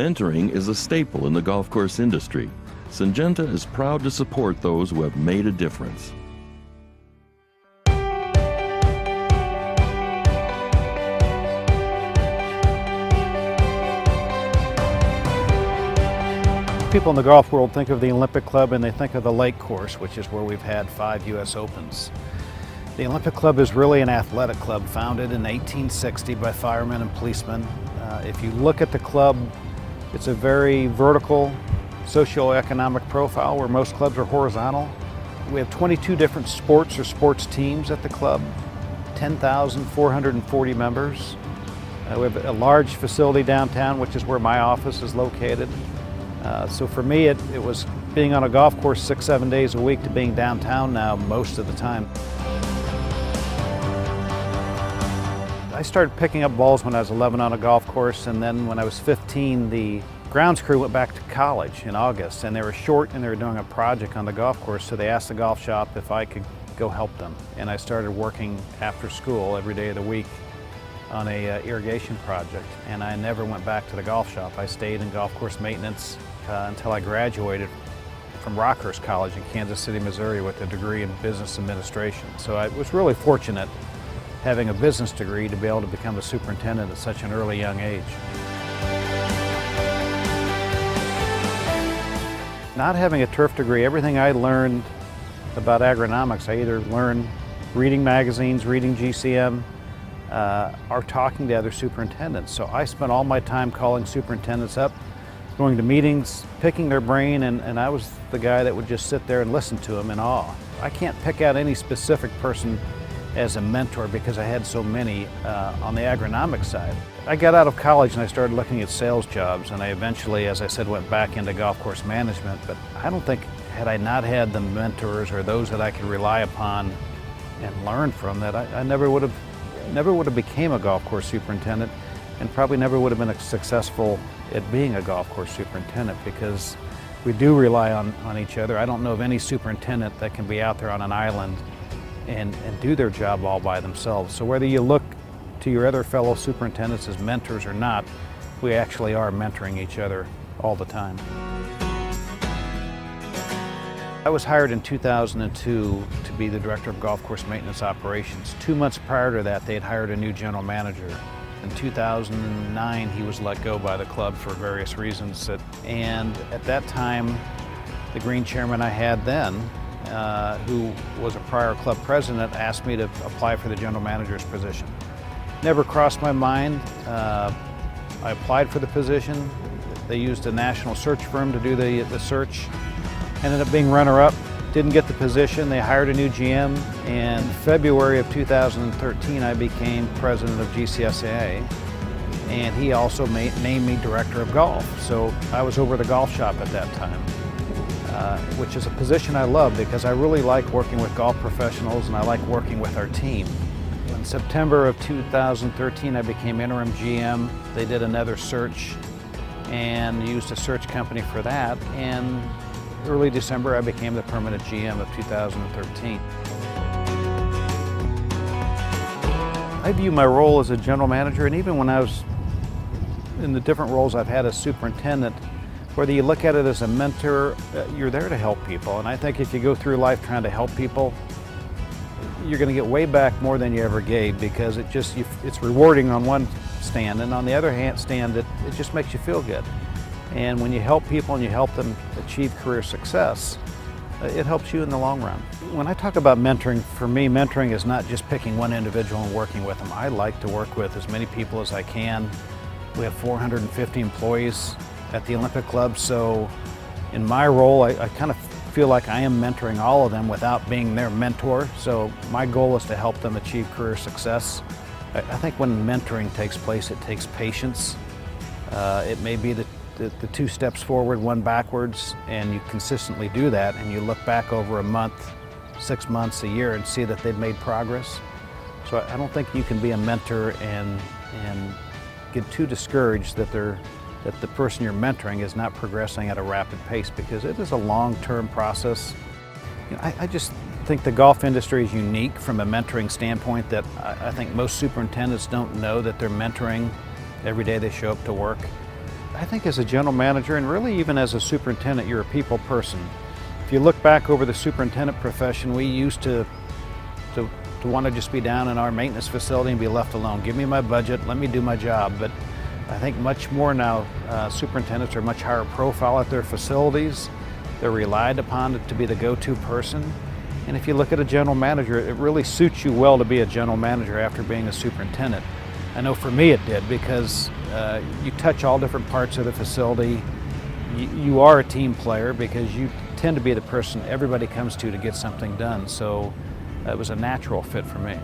Mentoring is a staple in the golf course industry. Syngenta is proud to support those who have made a difference. People in the golf world think of the Olympic Club and they think of the Lake Course, which is where we've had 5 U.S. Opens. The Olympic Club is really an athletic club founded in 1860 by firemen and policemen. If you look at the club, it's a very vertical socioeconomic profile where most clubs are horizontal. We have 22 different sports or sports teams at the club, 10,440 members. We have a large facility downtown, which is where my office is located. So for me, it was being on a golf course 6-7 days a week to being downtown now most of the time. I started picking up balls when I was 11 on a golf course, and then when I was 15, the grounds crew went back to college in August, and they were short and they were doing a project on the golf course, so they asked the golf shop if I could go help them. And I started working after school every day of the week on a irrigation project, and I never went back to the golf shop. I stayed in golf course maintenance until I graduated from Rockhurst College in Kansas City, Missouri with a degree in business administration. So I was really fortunate having a business degree to be able to become a superintendent at such an early young age. Not having a turf degree, everything I learned about agronomics, I either learned reading magazines, reading GCM, or talking to other superintendents. So I spent all my time calling superintendents up, going to meetings, picking their brain, and I was the guy that would just sit there and listen to them in awe. I can't pick out any specific person as a mentor because I had so many on the agronomic side. I got out of college and I started looking at sales jobs, and I eventually, as I said, went back into golf course management. But I don't think, had I not had the mentors or those that I could rely upon and learn from, that I never would have became a golf course superintendent, and probably never would have been successful at being a golf course superintendent, because we do rely on each other. I don't know of any superintendent that can be out there on an island and do their job all by themselves. So whether you look to your other fellow superintendents as mentors or not, we actually are mentoring each other all the time. I was hired in 2002 to be the director of golf course maintenance operations. 2 months prior to that, they had hired a new general manager. In 2009, he was let go by the club for various reasons. And at that time, the green chairman I had then, who was a prior club president, asked me to apply for the general manager's position. Never crossed my mind. I applied for the position. They used a national search firm to do the search. Ended up being runner-up, didn't get the position. They hired a new GM. In February of 2013, I became president of GCSAA, and he also named me director of golf. So I was over the golf shop at that time, which is a position I love because I really like working with golf professionals and I like working with our team. In September of 2013, I became interim GM. They did another search and used a search company for that. And early December, I became the permanent GM of 2013. I view my role as a general manager, and even when I was in the different roles I've had as superintendent, whether you look at it as a mentor, you're there to help people. And I think if you go through life trying to help people, you're going to get way back more than you ever gave, because it's rewarding on one stand, and on the other hand stand, it just makes you feel good. And when you help people and you help them achieve career success, it helps you in the long run. When I talk about mentoring, for me, mentoring is not just picking one individual and working with them. I like to work with as many people as I can. We have 450 employees at the Olympic Club, so in my role, I kind of feel like I am mentoring all of them without being their mentor. So my goal is to help them achieve career success. I think when mentoring takes place, it takes patience. It may be the 2 steps forward, 1 backwards, and you consistently do that, and you look back over a month, 6 months, a year, and see that they've made progress. So I don't think you can be a mentor and get too discouraged that the person you're mentoring is not progressing at a rapid pace, because it is a long-term process. You know, I just think the golf industry is unique from a mentoring standpoint, that I think most superintendents don't know that they're mentoring every day they show up to work. I think as a general manager, and really even as a superintendent, you're a people person. If you look back over the superintendent profession, we used to want to just be down in our maintenance facility and be left alone. Give me my budget, let me do my job. But I think much more now, superintendents are much higher profile at their facilities. They're relied upon to be the go-to person. And if you look at a general manager, it really suits you well to be a general manager after being a superintendent. I know for me it did, because you touch all different parts of the facility. You are a team player because you tend to be the person everybody comes to get something done. So it was a natural fit for me.